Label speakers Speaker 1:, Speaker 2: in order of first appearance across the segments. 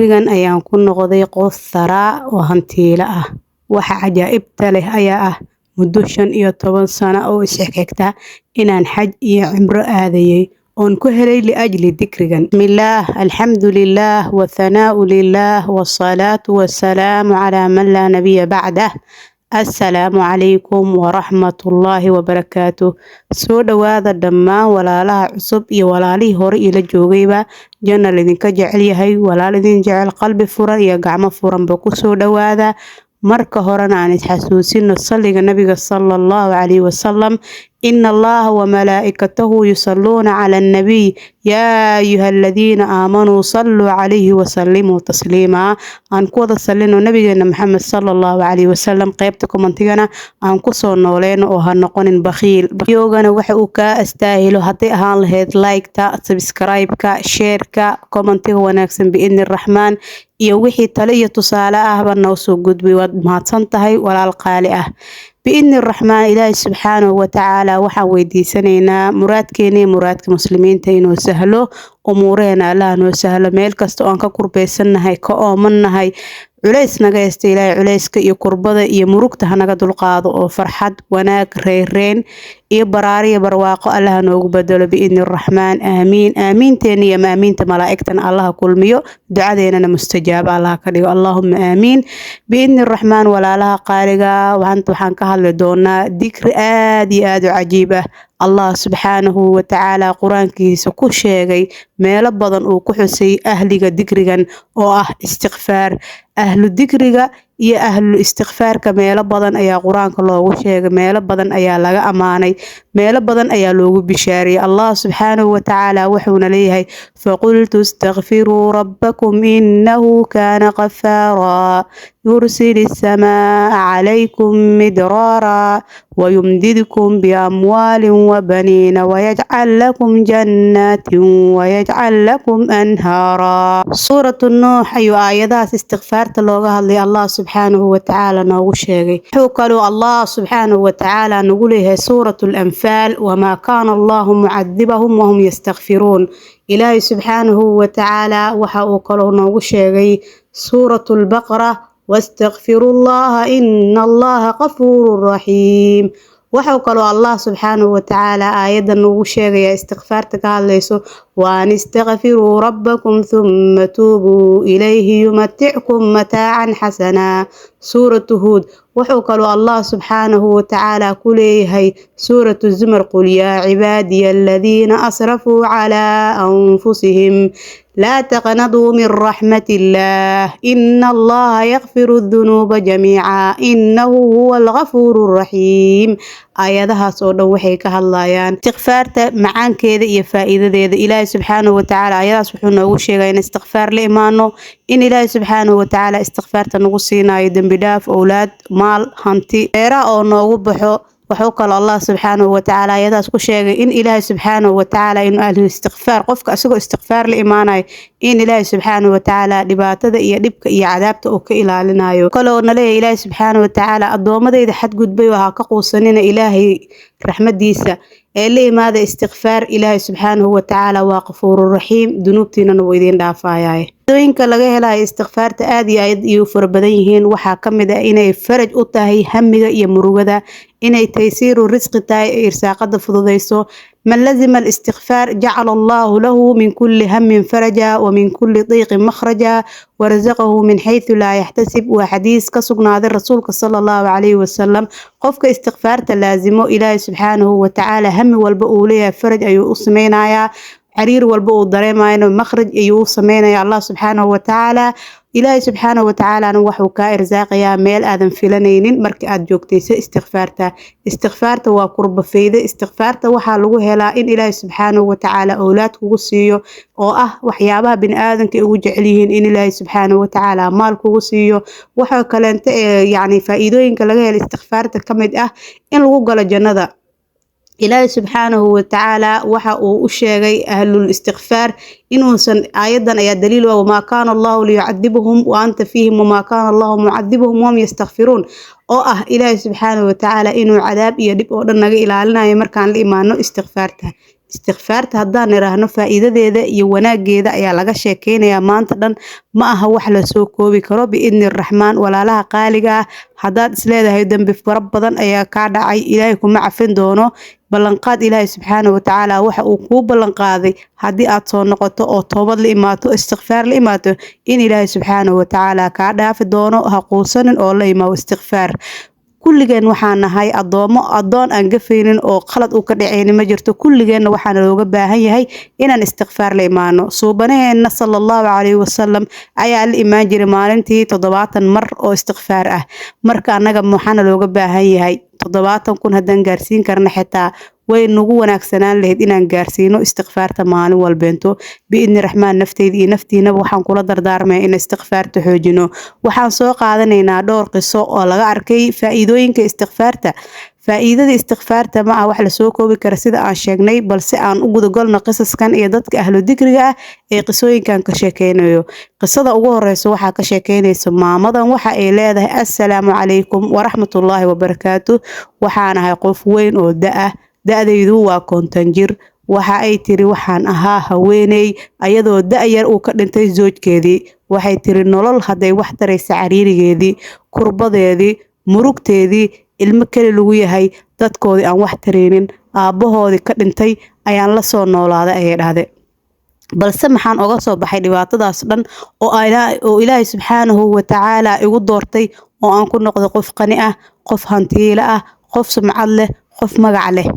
Speaker 1: dikrigan ayaan ku noqday qof saraa oo hantiila ah. Waxa cajaa'ibta leh ayaa ah muddo 15 sano oo isxigta inaan xaj iyo cimro aadayay oon ku helay liajli dikrigan. Bismillaah, alxamdulillaah, wathanaa'u lillaah, wassalaatu wassalaamu calaa man laa nabiya bacdah. Assalaamu calaykum waraxmatullaahi wabarakaatuh. Soo dhawaada dhammaan walaalaha cusub iyo walaalihii hore ila joogayba. Janna idinka jecel yahay, walaal idin jecel qalbi furan iyo gacmo furanba ku soo dhawaada. Marka horena aan isxasuusino salliga nabiga sallallahu calayhi wasallam. إن الله وملائكته يصلون على النبي يا أيها الذين آمنوا صلوا عليه وسلموا تسليما. أن كودا صلينا نبينا محمد صلى الله عليه وسلم قيبتكم أنتينا أن كسر نولين وهنقون بخيل يوغانا وحوكا استاهلوا هاتي أهان لهيد لايك تا سبسكرايب كا شير كا كومنتي وناكسن بإذن الرحمن iyo wixii talo iyo tusaale ahba noo soo gudbay waad mahadsan tahay walaal qaali ah. بإذن الرحمن إلهي سبحانه وتعالى waxaan weydiisanaynaa muraadkeena muraadka muslimiinta inuu sahlo umuureena Allah noo sahlo meel kasta oo aan ka kurbeysanahay ka oomanahay culays naga haysta ilaahay culayska iyo kurbada iyo murugta hanaga dulqaado oo farxad wanaag reereen iyo baraariyo barwaaqo Allah noogu bedelo biidni الرحمن aamiin aamiinteena iyo aamiinta malaa'igtan Allah kulmiyo ducadeena mustajaab Allah ka dhigo Allahumma aamiin biidni الرحمن walaalaha qaaliga waxaan ka hadli doonaa dikri aad iyo aad u cajiib ah. Allah subxaanahu wa ta'ala quraankiisa ku sheegay meelo badan oo ku xusay ahliga dikrigan oo ah istighfar. ahlu dikriga iyo ahlu istighfarka meelo badan ayaa quraanka loogu sheegay, meelo badan ayaa laga amaanay, meelo badan ayaa loogu bishaariyay. Allah subxaanahu wa ta'ala wuxuuna leeyahay faqultu astaghfiruu rabbakum innahu kaana ghaffaaraa yursilis samaa'a calaykum midraaraa ويمددكم بأموال وبنين ويجعل لكم جنات ويجعل لكم أنهارا. سورة النوح أي آيات استغفار تلوغها اللي الله سبحانه وتعالى نوشيغي. حوكلوا الله سبحانه وتعالى نقوله سورة الأنفال وما كان الله معذبهم وهم يستغفرون. إلهي سبحانه وتعالى وحوكلوا نوشيغي سورة البقرة واستغفروا الله إن الله غفور رحيم. وحوكلوا الله سبحانه وتعالى آيادا نوشيغي استغفارتك هالليسو وأن استغفروا ربكم ثم توبوا إليه يمتعكم متاعا حسنا. سورة هود. وحوكلوا الله سبحانه وتعالى كليه سورة الزمر قل يا عبادي الذين أسرفوا على أنفسهم لا تقنطوا من رحمة الله إن الله يغفر الذنوب جميعا إنه هو الغفور الرحيم. آياتها سودة وحي كهاللايان استغفارتا معان كذا إيا فائدة ذا إلهي سبحانه وتعالى آياتها سبحانه وشيغا إن استغفار لإيمانه إن إلهي سبحانه وتعالى استغفارتا نغسينا يدن بداف أولاد مال هانتي إيرا أو نوبحو وحوكل الله سبحانه وتعالى يداس كشيء إن إله سبحانه وتعالى إن أهل الاستغفار قفك أسوق استغفار لإيمانه إن إله سبحانه وتعالى لباتة يدبك عذابته أوك إلى لنايو قالوا نلي إله سبحانه وتعالى الضوامة إذا حد قد بيوها كقوصنين إلهي رحمة ديسة اللي ماذا استغفار إله سبحانه وتعالى وغفور رحيم ذنوبتنا نويدين دافايا دوينka laga helayo istighfaarta aad iyo aad iyo farabadan yihiin waxa kamid ah inay faraj u tahay hamiga iyo murugada inay taysiiru risqi tahay irsaaqada fududeyso man lazima al-istighfar ja'ala Allahu lahu min kulli hammin faraja wa min kulli dhiqin makhraja wa razaqahu min haythu la yahtasib wa hadith ka sugnaaday rasuulka sallallahu alayhi wa sallam qofka istighfaarta laazimo ilaahay subhanahu wa ta'ala hammi walba uu leeyahay faraj ayuu u sameeynaya عرير والبو dareemayno makhraj ayuu sameeynaya Allah subhanahu wa ta'ala. Ilaahay subhanahu wa ta'ala wuxuu ka irsaaqaya meel aadan filanaynin markii aad joogtayso istighfaarta waa qurba fayda. Istighfaarta waxa lagu helaa in Ilaahay subhanahu wa ta'ala awlaad kugu siiyo oo ah waxyaabaha bini'aadanka ugu jecel yihiin in Ilaahay subhanahu wa ta'ala maal kugu siiyo. waxa kale yani faa'iidooyinka laga helo istighfaarta kamid ah in lagu galo jannada. إلهي سبحانه وتعالى وحا وشيغي أهل الاستغفار إنوسن آيادا أي دليل وما كان الله ليعذبهم وأنت فيهم وما كان الله معذبهم وهم يستغفرون oo ah Ilaahay subhanahu wa ta'ala inuu cadaab iyo dib oo dhan naga ilaalinayo markaan la iimaano istighfaarta. استغفارta haddaan niraahno faa'iidadeeda iyo wanaageeda ayaa laga sheekeynayaa maanta dhan ma aha wax la soo koobi karo biidni raxmaan walaalaha qaaliga ah haddaad isleedahay dembi fara badan ayaa kaa dhacay ilaahay kuma cafin doono ballanqaad ilaahay subxaanahu watacaala waxa uu kuu ballanqaaday haddii aad soo noqoto oo toobad la imaato istikfaar la imaato in ilaahay subxaanahu watacaala kaa dhaafi doono ha quusanin oo la imaado istikfaar kulligeen waxaan nahay adoon aan gafaynin oo qalad uu ka dhaceynin ma jirto kulligeenna waxaana looga baahan yahay inaan istikfaar la imaano suubanaheena sallallahu calayhi wasallam ayaa la imaan jiray maalintii 70 mar oo istikfaar ah marka annaga waxaana looga baahan yahay 70 kun haddaan gaarsiin karna xitaa way nagu wanaagsanaan lahayd inaan gaarsiino istikfaarta maalin walbeento biidni raxmaan nafteyda iyo naftiinaba waxaan kula dardaarmaya in istikfaarta xoojino waxaan soo qaadanaynaa dhowr qiso oo laga arkay faa'iidooyinka istikfaarta faa'iidada istikfaarta ma ah wax la soo koobi kara sida aan sheegnay balse aan u gudagolno qisaskan iyo dadka ahlu dikriga ah ee qisooyinkan ka sheekeynayo qisada ugu horeysa waxaa ka sheekeynaysa maamadan waxa ay leedahay assalaamu calaykum waraxmatullaahi wabarakaatu waxaan ahay qof weyn oo da'daydu waa 50 jir waxa ay tiri waxaan ahaa haweeney ayadoo da'yar uu ka dhintay zoojkeedii waxay tiri nolol haday wax taraysa cariirigeedii kurbadeedii murugteedii ilmo kale lagu yahay dadkoodii aan wax tareenin aabahoodii ka dhintay ayaan la soo noolaaday ayay dhahday balse maxaan oga soo baxay dhibaatadaas dhan oo ilaahay subxaanahu watacaala igu doortay oo aan ku noqdo qof qani ah qof hantiile ah qof sumcad leh qof magac leh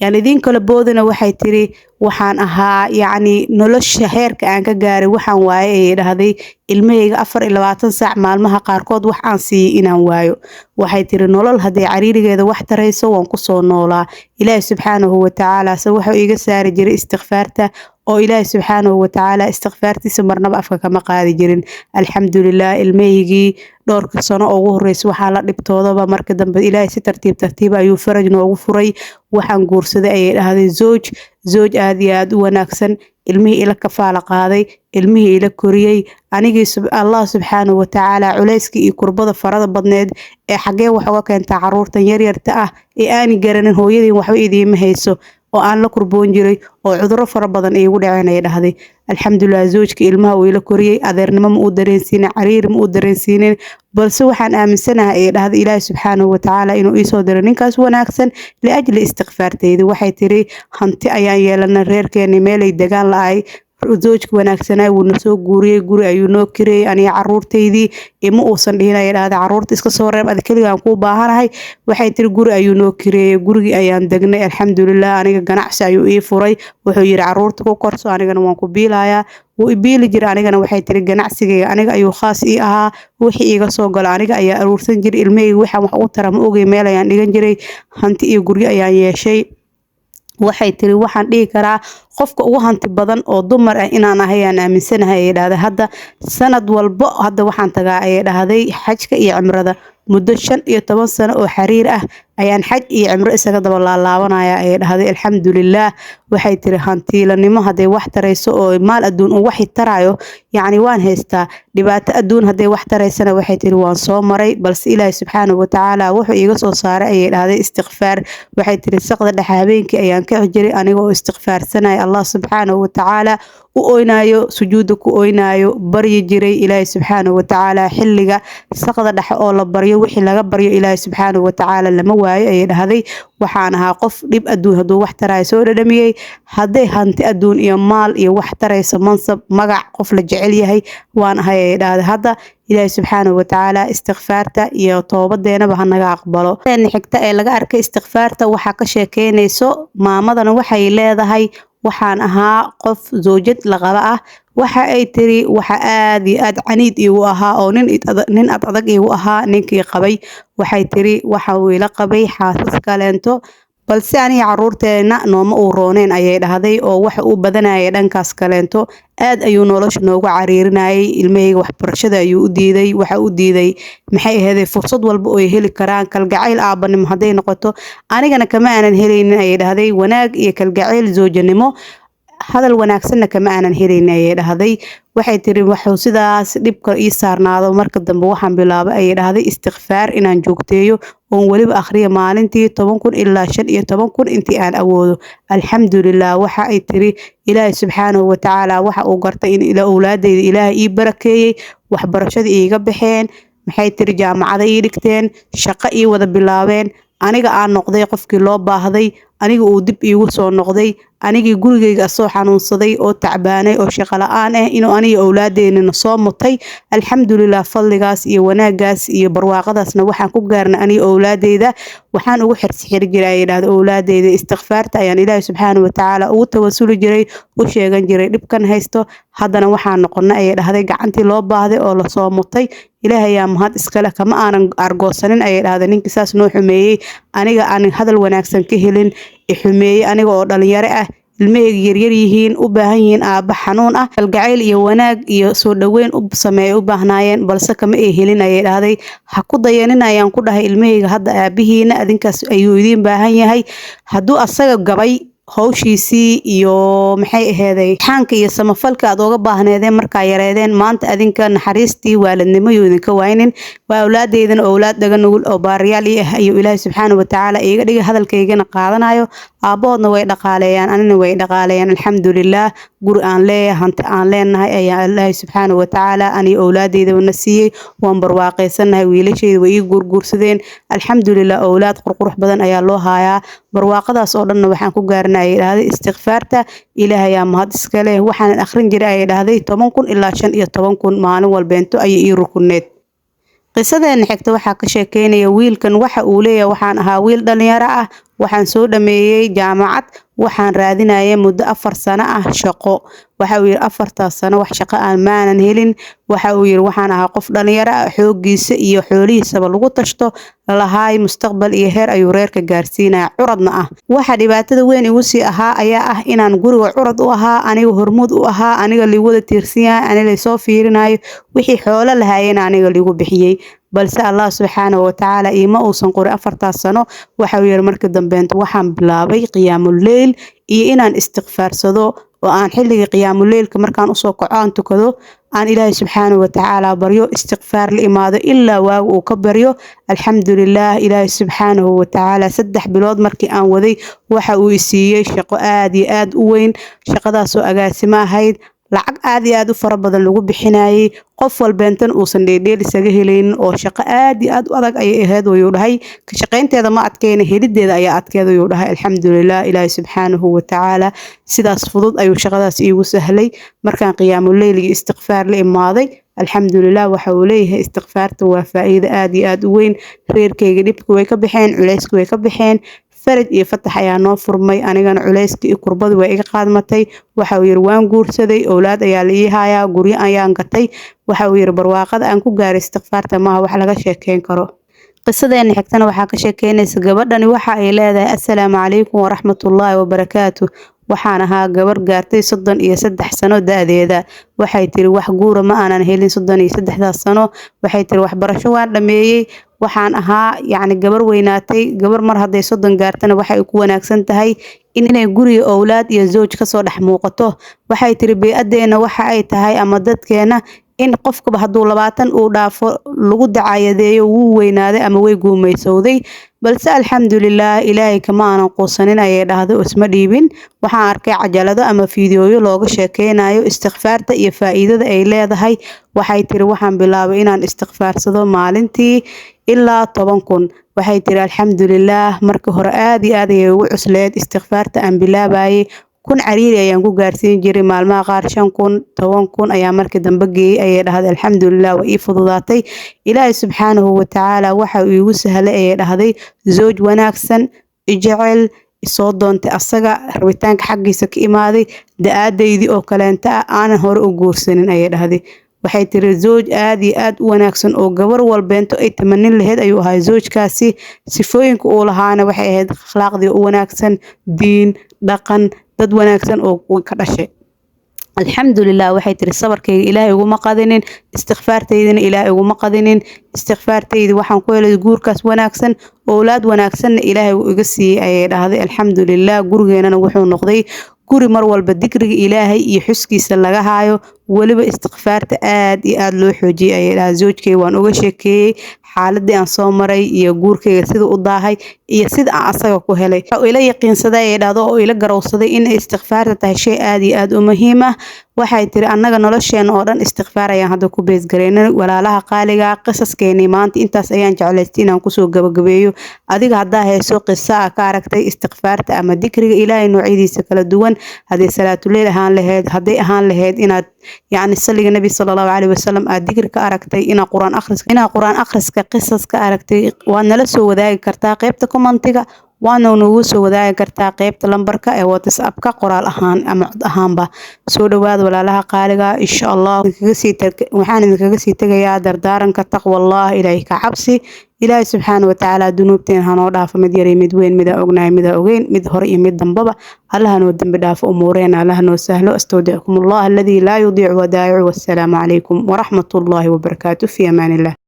Speaker 1: يعني دين كلا بودنا waxay tiri waxaan ahaa yani nolosha heerka aan ka gaaray waxaan waayay dhahday ilmahayga 24 saac maalmaha qaarkood wax aan siiyay inaan waayo waxay tiri nolol haday cariirigeeda wax tarayso waan ku soo noolaa ilaahay subxaanahu wa ta'ala waxa iga saari jiray istikfaarta oo ilaahay subxaanahu wa ta'ala istikfaartiisa marnaba afka kama qaadi jirin alxamdulillah ilmahaygi dhowrka sano ugu horeysay waxa la dhibtoodaba marka dambe ilaahay si tartiib ayuu faraj noogu furay waxaan guursaday ay dhahday zooj aad iyo aad u wanaagsan ilmihii ila kafaala qaaday ilmihii ila koriyay anigii Allah subxaanahu wa ta'ala culayskii iyo kurbada farada badneed ee xagee wax uga keenta caruurtan yaryarta ah ee aan garanin hooyadii waxba idiima hayso oo aan la kurboon jiray oo cudurro fara badan iigu dhaceen ay dhahday alxamdulillah zoojka ilmaha uu ila koriyay adeernimo ma uu dareensiinin cariir ma uu dareensiinin balse waxaan aaminsanahay ay dhahday ilaahay subxaanahu wa ta'ala inuu ii soo diray ninkaas wanaagsan liajli istikfaartayda waxay tiri hanti ayaan yeelanay reerkeena meel ay degaan la'ay zoojka wanaagsanaa wuu na soo guuriyay guri ayuu noo kireeyay aniga caruurtaydii ima uusan dhihin ay dhahday caruurta iska soo reeb ad kaliya aan ku baahanahay waxay tiri guri ayuu noo kireeyay gurigi ayaan degnay alxamdulillah aniga ganacsi ayuu ii furay wuxuu yiri caruurta ku korso anigana waan ku biilayaa wuu biili jiray anigana waxay tiri ganacsigayga aniga ayuu khaas ii ahaa wixii iga soo gala aniga ayaa aruursan jiray ilmahayga waxaan wax u tara ma ogay meel ayaan dhigan jiray hanti iyo guryo ayaan yeeshay waxay tiri waxaan dhihi karaa qofka ugu hanti badan oo dumar ah inaan ahay aan aaminsanahay ay dhahday hadda sanad walba hadda waxaan tagaa ay dhahday xajka iyo cimrada muddo 15 sano oo xariir ah ayaan xaj iyo cimro isaga daba laabanaya ay dhahday alxamdulillah waxay tiri hantiilanimo haday wax tarayso oo maal aduun oo wax tarayo yani waan haystaa dhibaato aduun haday wax taraysana waxay tiri waan soo maray balse ilaahay subxaanahu wa ta'ala wuxuu iga soo saaray ay dhahday istikfaar waxay tiri saqda dhaxabeenkii ayaan ka jiray aniga oo istikfaarsanay Allah subxaanahu wa ta'ala u oynayo sujuuda ku oynayo baryi jiray ilaahay subxaanahu wa ta'ala xilliga saqda dhax oo la baryo wixii laga baryo ilaahay subxaanahu wa ta'ala lama waayo ay dhahday waxaan ahaa qof dhib aduun haduu wax taray soo dhadhamiyay haday hanti aduun iyo maal iyo wax tarayso mansab magac qof la jecel yahay waan ahay ay dhahday hadda ilaahay subxaanahu wa ta'ala istikfaarta iyo toobadeena ba naga aqbalo xigta ee laga arkay istikfaarta waxa ka sheekeynayso maamadana waxay leedahay waxaan ahaa qof zoojad la qaba ah waxa ay tiri waxa aad iyo aad caniid igu ahaa oo nin adag igu ahaa ninkii qabay waxay tiri waxa uu ila qabay xaasas kaleento balse aniga caruurteena nooma uu rooneen ayay dhahday oo waxa uu badanayay dhankaas kaleento aad ayuu nolosha noogu cariirinayay ilmahayga waxbarashada ayuu u diiday waxa uu diiday maxay ahayd fursad walba oo ay heli karaan kalgacayl aabanimo haday noqoto anigana kama aanan helaynin ayay dhahday wanaag iyo kalgacayl zoojanimo hadal wanaagsanna kama aanan helin ayay dhahday. waxay tiri wuxuu sidaas dhibka ii saarnaado marka dambe waxaan bilaabay ayay dhahday istighfaar inaan joogteeyo oon weliba akhriyo maalintii 10 kun ilaa 15 kun intii aan awoodo. alxamdulilah waxa ay tiri ilaahay subxaanahu wa tacaala waxa uu gartay in ila awlaadeyda ilaahay ii barakeeyey, waxbarashada iiga baxeen, maxay tiri jaamacada ii dhigteen, shaqo ii wada bilaabeen, aniga aan noqday qofkii loo baahday, aniga uu dib iigu soo noqday, anigii gurigeyga soo xanuunsaday oo tacbaanay oo shaqo la'aan ah inuu aniga awlaadeena soo mutay. alxamdulilah fadligaas iyo wanaagaas iyo barwaaqadaasna waxaan ku gaarnay aniga awlaadeyda. waxaan ugu xirsi jiray ay dhahdo awlaadeyda istighfaarta ayaan ilaahay subxaanahu wa tacaala ugu tawasuli jiray, u sheegan jiray dhibkan haysto. haddana waxaan noqonay ayay dhahday gacantii loo baahday oo lasoo mutay. ilaahay yaa mahad iskale, kama aanan argoosanin ayay dhahday ninkii saas noo xumeeyey, aniga aan hadal wanaagsan ka helin, xumeeyey aniga oo dhalinyaro ah, ilmahayga yaryar yihiin, u baahan yihiin aabba xanuun ah, kalgacayl iyo wanaag iyo soo dhaweyn u sameeya u baahnaayeen, balse kama ay helin ayay dhahday. ha ku dayanin ayaan ku dhahay ilmahayga hadda aabihiina adinkaas ayuu idiin baahan yahay. hadduu asaga gabay hawshiisii iyo maxay aheeday xaanka iyo samafalka aad uga baahneedeen markaa yareedeen, maanta adinka naxariistii waalidnimo iyo idinka waynin. waa awlaadeydana awlaad dhaga nugul oo baariyaal ii ah ayuu ilaahay subxaanahu wa tacaala iiga dhigay, hadalkaygana qaadanayo. aabahoodna way dhaqaaleeyaan, anina way dhaqaaleeyaan. alxamdulilah guri aan leeyahay, hanti aan leenahay ayaa ilaahay subxaanahu wa tacaala aniga awlaadeydaba na siiyey. waan barwaaqaysanahay, wiilashayda way ii guurguursadeen. alxamdulilah awlaad qurqurux badan ayaa loo haayaa. barwaaqadaas oo dhanna waxaan ku gaarnay ayay dhahday istighfaarta. ilaahay yaa mahad iska leh. waxaan akhrin jiray ayay dhahday 10 kun ilaa 15 kun maalin walbeento ayay ii rukuneed. qisadeena xigta waxaa ka sheekeynaya wiilkan. waxa uu leeyahay waxaan ahaa wiil dhalinyaro ah, waxaan soo dhameeyey jaamacad, waxaan raadinayay muddo 4 sano ah shaqo. waxa uu yiri 4 sano wax shaqo aan maanan helin. waxa uu yiri waxaan ahaa qof dhalinyaro ah, xoogiisa iyo xoolihiisaba lagu tashto, lahaay mustaqbal iyo heer ayuu reerka gaarsiinaya, curadna ah. waxa dhibaatada weyn igu sii ahaa ayaa ah inaan guriga curad u ahaa, aniga hormuud u ahaa, aniga liigu wada tiirsan yahay, aniga la soo fiirinayo, wixii xoolo lahaayeen aniga liigu bixiyey. balse allah subxaanahu wa tacaala iima uusan qorin 4 sano. waxa uu yiri markii dambeenta waxaan bilaabay qiyaamul leyl iyo inaan istighfaarsado oo aan xilliga qiyaamul leylka markaan usoo kaco aan tukado, aan ilaahay subxaanahu wa tacaala baryo, istighfaar la imaado ilaa waagu uu ka baryo. alxamdulilah ilaahay subxaanahu wa tacaala 3 bilood markii aan waday waxa uu i siiyey shaqo aad iyo aad u weyn. shaqadaasoo agaasimo ahayd, lacag aad iyo aad u fara badan lagu bixinayay, qof walbeentan uusan dheedheel isaga helaynin, oo shaqo aad iyo aad u adag ayay ahayd ayuu dhahay. ka shaqaynteeda ma adkayna, helideeda ayaa adkeed ayuu dhahay. alxamdulilah ilaahay subxaanahu wa tacaala sidaas fudud ayuu shaqadaas iigu sahlay markaan qiyaamul leyl iyo istighfaar la imaaday. alxamdulilah waxa uu leeyahay istighfaarta waa faa'iido aad iyo aad u weyn. reerkayga dhibku way ka baxeen, culeysku way ka baxeen, faraj iyo fatax ayaa noo furmay, anigana culayska iyo kurbadu way iga qaadmatay. waxa uu yiri waan guursaday, awlaad ayaa la ii hayaa, guryo ayaan gatay. waxa uu yiri barwaaqada aan ku gaaray istighfaarta maaha wax laga sheekeyn karo. qisadeena xigtana waxaa ka sheekeynaysa gabadhani. waxa ay leedahay assalaamu calaykum waraxmatullaahi wabarakaatu. waxaan ahaa gabar gaartay 33 sano da'deeda. waxay tiri wax guura ma aanan helin 33 sano. waxay tiri waxbarasho waan dhameeyey, waxaan ahaa gabar weynaatay. gabar mar hadday 30 gaartana waxay ku wanaagsan tahay inay guriga awlaad iyo zooj kasoo dhex muuqato. waxay tiri bey'adeena waxa ay tahay ama dadkeena in qofkaba hadduu 20 uu dhaafo lagu dacayadeeyo wuu weynaaday ama way guumaysowday. balse alxamdulilah ilaahay kama aanan quusanin ayay dhahday, isma dhiibin. waxaan arkay cajalado ama fiidiyooyo looga sheekeynayo istighfaarta iyo faa'iidada ay leedahay. waxay tiri waxaan bilaabay inaan istighfaarsado maalintii ilaa 10 kun. waxay tiri alxamdulilah markii hore aad iyo aad ayay ugu cusleed istighfaarta aan bilaabayay. 1 cariiri ayaan ku gaarsiin jiray, maalmaha qaar 5 kun 10 kun ayaa markii dambe geeyay ayay dhahday. alxamdulilah way ii fududaatay. ilaahay subxaanahu wa tacaala waxa uu iigu sahlay ayay dhahday zooj wanaagsan, jecel, soo doontay asaga, rabitaanka xaggiisa ka imaaday, da'aadaydii oo kaleenta ah aanan hore u guursanin ayay dhahday. waxay tiri zooj aad iyo aad u wanaagsan oo gabar walbeento ay tamanin lahayd ayuu ahaa zoojkaasi. sifooyinka uu lahaana waxay ahayd akhlaaqdii u wanaagsan, diin, dhaqan, dad wanaagsan oo ka dhashay. alxamdulilah waxay tiri sabarkayga ilaahay uguma qadinin, istighfaartaydina ilaahay uguma qadinin. istighfaartaydi waxaan ku helay guurkaas wanaagsan, awlaad wanaagsanna ilaahay uu iga siiyey ayay dhahday. alxamdulilah gurigeenana wuxuu noqday guri mar walba dikriga ilaahay iyo xuskiisa laga haayo waliba istighfaarta aad iyo aad loo xoojiyay ayay dhahay zawjkay waan uga sheekeeyay xaaladii aan soo maray iyo guurkayga sida u daahay iyo sida aan asaga ku helay oo ila yaqiinsaday ay dhahdo oo ila garowsaday in istighfaarta tahay shay aad iyo aad u muhiim ah waxay tiri annaga nolosheena oo dhan istighfaar ayaan hadda ku bees gareynay walaalaha qaaliga qisaskeeni maanta intaas ayaan jeclaystay inaan kusoo gabagabeeyo adiga haddaa hayso qisa ka aragtay istighfaarta ama dikriga ilaahay noocyadiisa kala duwan hadii salaatuleyl ahaan lahayd haday ahaan lahayd inaad يعني صلي النبي صلى الله عليه وسلم أذكر كأركتي إن قرآن أخرس كقصص كأركتي وأنا لسه وذاك كرتا قيبتكم منطقة وأنا ونوس وذاك كرتا قيبت لمبركة أو تسأبك قرآن أهان أم أهان با سود واد ولا لها قالقة إن شاء الله وحان كجسي تجيا دردارن كتقوى الله إليك عبسي إلهي سبحانه وتعالى ذنوبتين هنوضع فمديري مدوين مدا أغناي مدا أغين مد هرئي مد دنبابا الله نودن بداف أمورين الله نوسهلو استودعكم الله الذي لا يضيع ودائع والسلام عليكم ورحمة الله وبركاته في أمان الله.